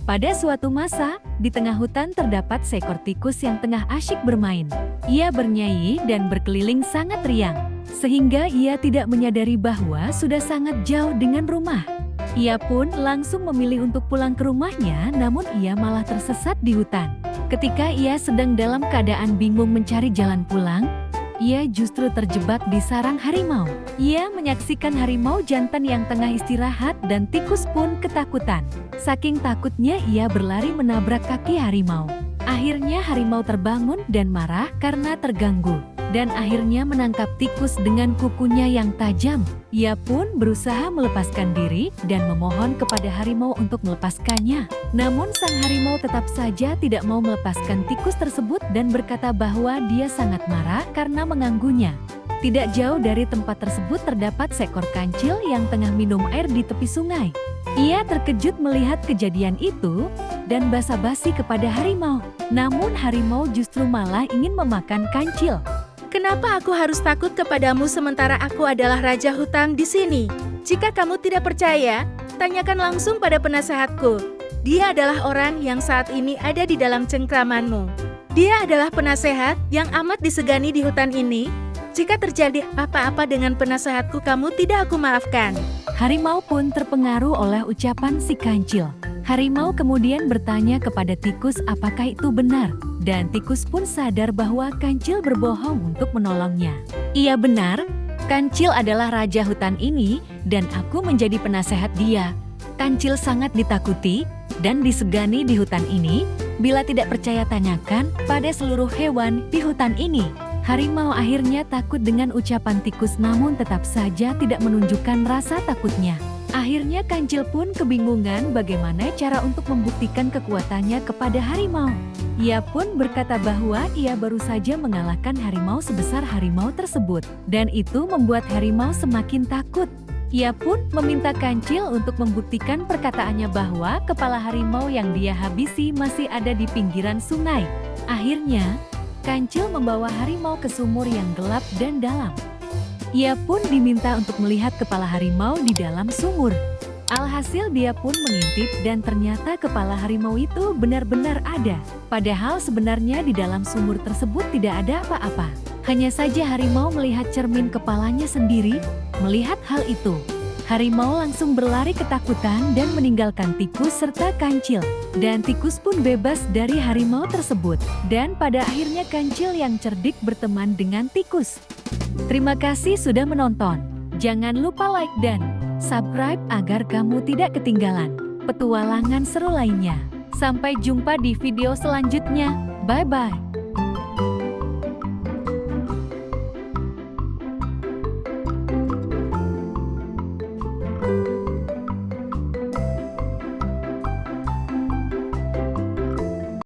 Pada suatu masa, di tengah hutan terdapat seekor tikus yang tengah asyik bermain. Ia bernyanyi dan berkeliling sangat riang, sehingga ia tidak menyadari bahwa sudah sangat jauh dengan rumah. Ia pun langsung memilih untuk pulang ke rumahnya, namun ia malah tersesat di hutan. Ketika ia sedang dalam keadaan bingung mencari jalan pulang, ia justru terjebak di sarang harimau. Ia menyaksikan harimau jantan yang tengah istirahat dan tikus pun ketakutan. Saking takutnya ia berlari menabrak kaki harimau. Akhirnya harimau terbangun dan marah karena terganggu. Dan akhirnya menangkap tikus dengan kukunya yang tajam. Ia pun berusaha melepaskan diri dan memohon kepada harimau untuk melepaskannya. Namun sang harimau tetap saja tidak mau melepaskan tikus tersebut dan berkata bahwa dia sangat marah karena mengganggunya. Tidak jauh dari tempat tersebut terdapat seekor kancil yang tengah minum air di tepi sungai. Ia terkejut melihat kejadian itu dan basa-basi kepada harimau. Namun harimau justru malah ingin memakan kancil. Kenapa aku harus takut kepadamu sementara aku adalah raja hutan di sini? Jika kamu tidak percaya, tanyakan langsung pada penasehatku. Dia adalah orang yang saat ini ada di dalam cengkramanmu. Dia adalah penasehat yang amat disegani di hutan ini. Jika terjadi apa-apa dengan penasehatku, kamu tidak aku maafkan. Harimau pun terpengaruh oleh ucapan si kancil. Harimau kemudian bertanya kepada tikus apakah itu benar, dan tikus pun sadar bahwa kancil berbohong untuk menolongnya. Iya benar, kancil adalah raja hutan ini dan aku menjadi penasehat dia. Kancil sangat ditakuti dan disegani di hutan ini. Bila tidak percaya tanyakan pada seluruh hewan di hutan ini. Harimau akhirnya takut dengan ucapan tikus namun tetap saja tidak menunjukkan rasa takutnya. Akhirnya kancil pun kebingungan bagaimana cara untuk membuktikan kekuatannya kepada harimau. Ia pun berkata bahwa ia baru saja mengalahkan harimau sebesar harimau tersebut. Dan itu membuat harimau semakin takut. Ia pun meminta kancil untuk membuktikan perkataannya bahwa kepala harimau yang dia habisi masih ada di pinggiran sungai. Akhirnya, kancil membawa harimau ke sumur yang gelap dan dalam. Ia pun diminta untuk melihat kepala harimau di dalam sumur. Alhasil dia pun mengintip dan ternyata kepala harimau itu benar-benar ada. Padahal sebenarnya di dalam sumur tersebut tidak ada apa-apa. Hanya saja harimau melihat cermin kepalanya sendiri. Melihat hal itu, harimau langsung berlari ketakutan dan meninggalkan tikus serta kancil. Dan tikus pun bebas dari harimau tersebut. Dan pada akhirnya kancil yang cerdik berteman dengan tikus. Terima kasih sudah menonton. Jangan lupa like dan subscribe agar kamu tidak ketinggalan petualangan seru lainnya. Sampai jumpa di video selanjutnya. Bye-bye.